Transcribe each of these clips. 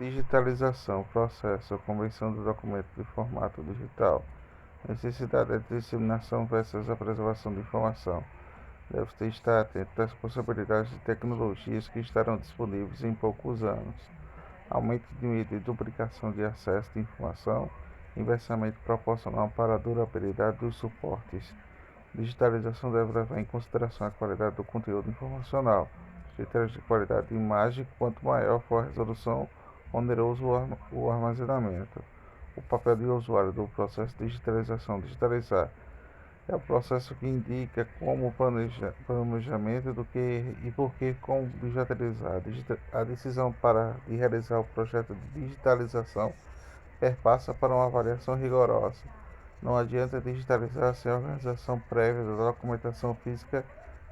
Digitalização, processo, conversão do documento de formato digital. Necessidade da disseminação versus a preservação de informação. Deve-se estar atento às possibilidades de tecnologias que estarão disponíveis em poucos anos. Aumento de medo de duplicação de acesso de informação, inversamente proporcional para a durabilidade dos suportes. Digitalização deve levar em consideração a qualidade do conteúdo informacional. Critérios de qualidade de imagem: quanto maior for a resolução, oneroso o armazenamento. O papel do usuário do processo de digitalização. Digitalizar é o processo que indica como planejamento do que e por que como digitalizar. A decisão de realizar o projeto de digitalização perpassa para uma avaliação rigorosa. Não adianta digitalizar sem a organização prévia da documentação física,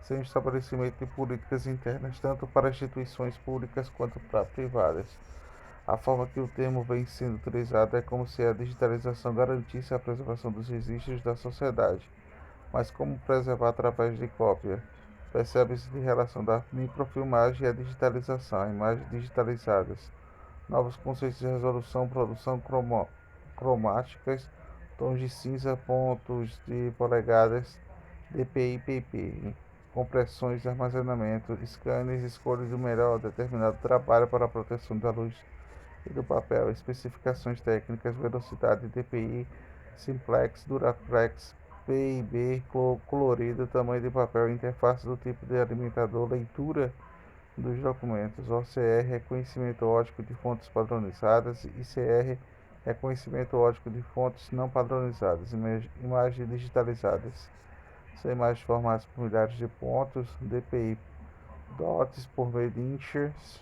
sem o estabelecimento de políticas internas, tanto para instituições públicas quanto para privadas. A forma que o termo vem sendo utilizado é como se a digitalização garantisse a preservação dos registros da sociedade, mas como preservar através de cópia? Percebe-se de relação da microfilmagem e a digitalização, imagens digitalizadas, novos conceitos de resolução, produção cromáticas, tons de cinza, pontos de polegadas, DPI, PP, compressões de armazenamento, scanners, escolha do melhor determinado trabalho para a proteção da luz e do papel, especificações técnicas, velocidade, DPI, simplex, duraplex, PIB, colorido, tamanho de papel, interface do tipo de alimentador, leitura dos documentos, OCR, reconhecimento ótico de fontes padronizadas, ICR, reconhecimento ótico de fontes não padronizadas, imagens digitalizadas. São imagens formadas por milhares de pontos, DPI, dots por meio de inches,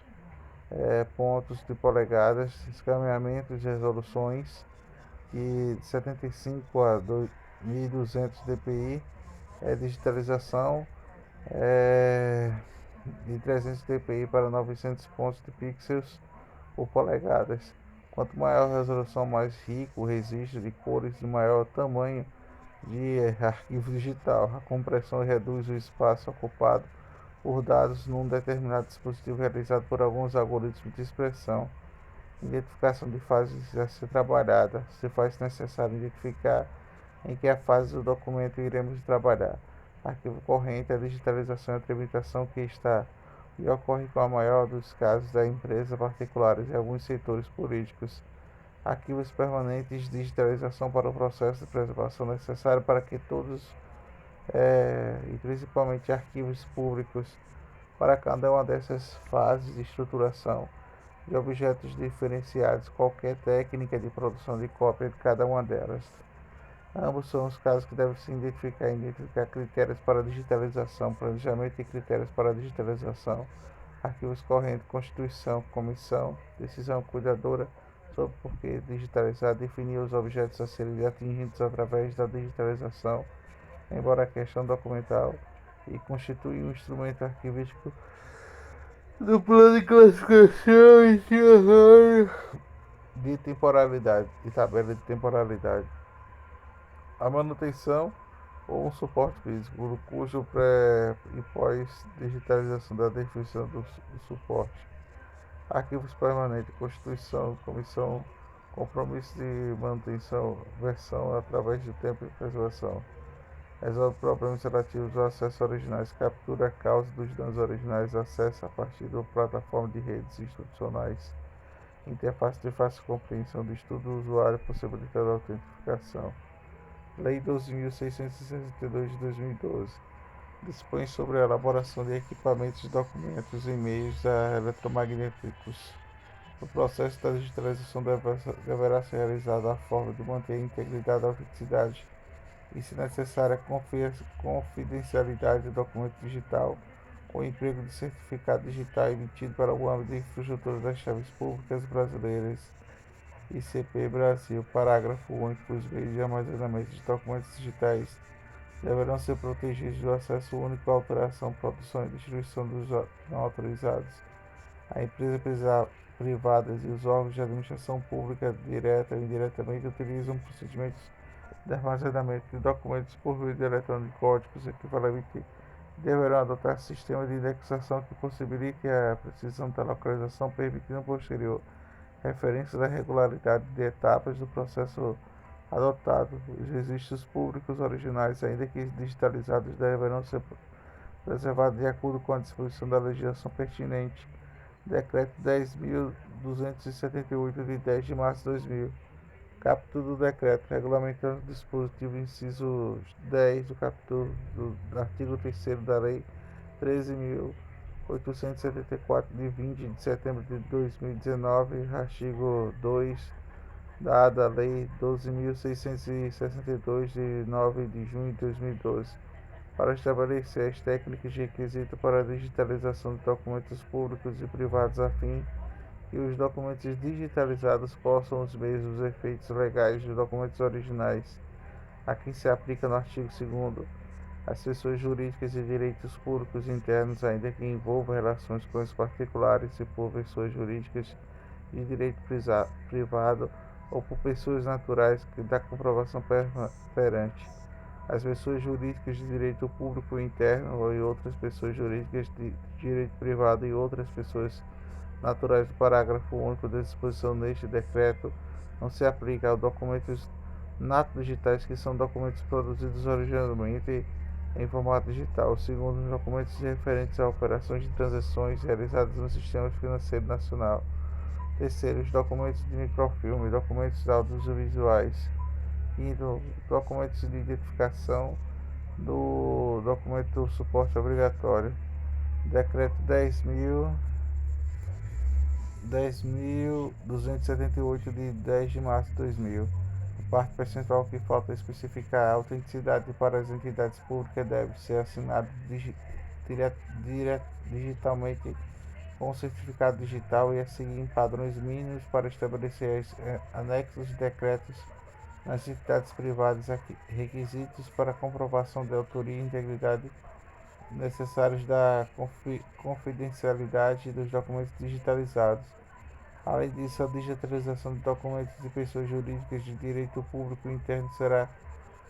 pontos de polegadas, escaneamento de resoluções de 75 a 2200 dpi, digitalização de 300 dpi para 900 pontos de pixels por polegadas. Quanto maior a resolução, mais rico o registro de cores e maior o tamanho de arquivo digital. A compressão reduz o espaço ocupado por dados num determinado dispositivo realizado por alguns algoritmos de expressão. Identificação de fases a ser trabalhada. Se faz necessário identificar em que fase do documento iremos trabalhar. Arquivo corrente, a digitalização e a tramitação que está e ocorre com a maior dos casos da empresa particulares e alguns setores políticos. Arquivos permanentes, digitalização para o processo de preservação necessário para que todos, e principalmente arquivos públicos, para cada uma dessas fases de estruturação de objetos diferenciados, qualquer técnica de produção de cópia de cada uma delas. Ambos são os casos que devem se identificar critérios para digitalização, planejamento e critérios para digitalização, arquivos correntes, constituição, comissão, decisão cuidadora sobre por que digitalizar, definir os objetos a serem atingidos através da digitalização, embora a questão documental, e constitui um instrumento arquivístico do plano de classificação de temporalidade e tabela de temporalidade. A manutenção ou um suporte físico, cujo pré e pós-digitalização da definição do suporte. Arquivos permanentes, constituição, comissão, compromisso de manutenção, versão através do tempo e preservação. Resolve problemas relativos ao acesso originais, captura a causa dos danos originais, acesso a partir da plataforma de redes institucionais, interface de fácil compreensão do estudo do usuário, possibilitando a autentificação. Lei 12.662 de 2012 dispõe sobre a elaboração de equipamentos, documentos e meios eletromagnéticos. O processo da digitalização deverá ser realizado da forma de manter a integridade, a autenticidade e, se necessário, a confidencialidade do documento digital, com o emprego de certificado digital emitido para o âmbito de infraestrutura das chaves públicas brasileiras. ICP Brasil, parágrafo único. Os meios de armazenamento de documentos digitais deverão ser protegidos do acesso único à alteração, produção e distribuição dos não autorizados. A empresas privadas e os órgãos de administração pública, direta ou indiretamente, utilizam procedimentos de armazenamento de documentos por meio de eletrônico códigos equivalentes deverão adotar sistemas de indexação que possibilitem a precisão da localização, permitindo posterior referência da regularidade de etapas do processo adotado. Os registros públicos originais, ainda que digitalizados, deverão ser preservados de acordo com a disposição da legislação pertinente. Decreto 10.278, de 10 de março de 2000. Capítulo do decreto, regulamentando o dispositivo inciso 10 do capítulo do artigo 3º da Lei 13.874, de 20 de setembro de 2019, artigo 2 da Lei 12.662, de 9 de junho de 2012, para estabelecer as técnicas de requisito para a digitalização de documentos públicos e privados a fim que os documentos digitalizados possam os mesmos efeitos legais dos documentos originais, a quem se aplica no artigo 2º. As pessoas jurídicas de direitos públicos internos, ainda que envolvam relações com os particulares, e por pessoas jurídicas de direito privado ou por pessoas naturais da comprovação perante as pessoas jurídicas de direito público interno e outras pessoas jurídicas de direito privado e outras pessoas naturais do parágrafo único da disposição neste decreto não se aplica a documentos natos digitais, que são documentos produzidos originalmente em formato digital. Segundo, os documentos referentes a operações de transações realizadas no Sistema Financeiro Nacional. Terceiro, os documentos de microfilme, documentos audiovisuais. Quinto, documentos de identificação do documento suporte obrigatório. Decreto 10.278, de 10 de março de 2000. A parte percentual que falta especificar a autenticidade para as entidades públicas deve ser assinada digitalmente com certificado digital e a seguir em padrões mínimos para estabelecer anexos de decretos nas entidades privadas, requisitos para comprovação de autoria e integridade necessários da confidencialidade dos documentos digitalizados. Além disso, a digitalização de documentos de pessoas jurídicas de direito público interno será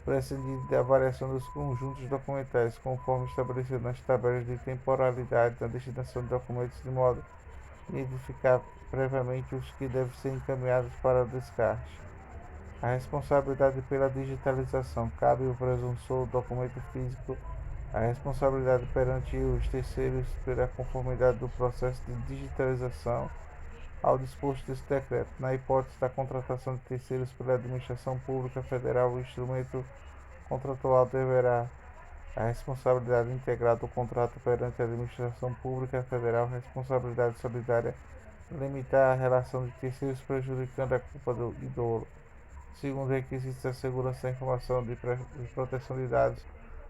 prescindida da avaliação dos conjuntos documentais, conforme estabelecido nas tabelas de temporalidade da destinação de documentos, de modo a identificar previamente os que devem ser encaminhados para o descarte. A responsabilidade pela digitalização cabe ao presumptor do documento físico. A responsabilidade perante os terceiros pela conformidade do processo de digitalização ao disposto deste decreto. Na hipótese da contratação de terceiros pela Administração Pública Federal, o instrumento contratual deverá a responsabilidade integrada do contrato perante a Administração Pública Federal, responsabilidade solidária, limitar a relação de terceiros prejudicando a culpa do idolo. Segundo, requisitos da segurança da informação de proteção de dados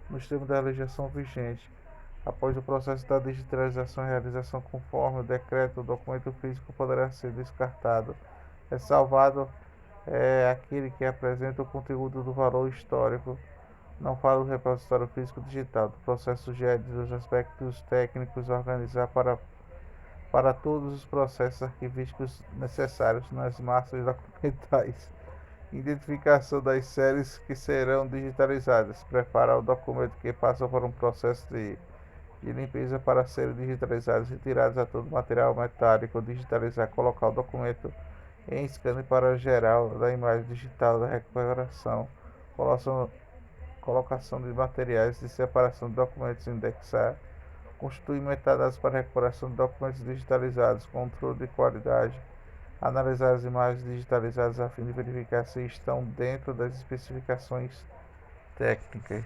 nos termos da legislação vigente. Após o processo da digitalização e realização conforme o decreto, o documento físico poderá ser descartado. Ressalvado aquele que apresenta o conteúdo do valor histórico. Não fala do repositório físico digital. Do processo GED, dos aspectos técnicos, organizar para todos os processos arquivísticos necessários nas massas documentais. Identificação das séries que serão digitalizadas. Preparar o documento que passa por um processo de limpeza para serem digitalizados, retirados a todo material metálico, digitalizar, colocar o documento em scanner para geral da imagem digital da recuperação, colocação de materiais de separação de documentos, indexar, constituir metadados para recuperação de documentos digitalizados, controle de qualidade, analisar as imagens digitalizadas a fim de verificar se estão dentro das especificações técnicas.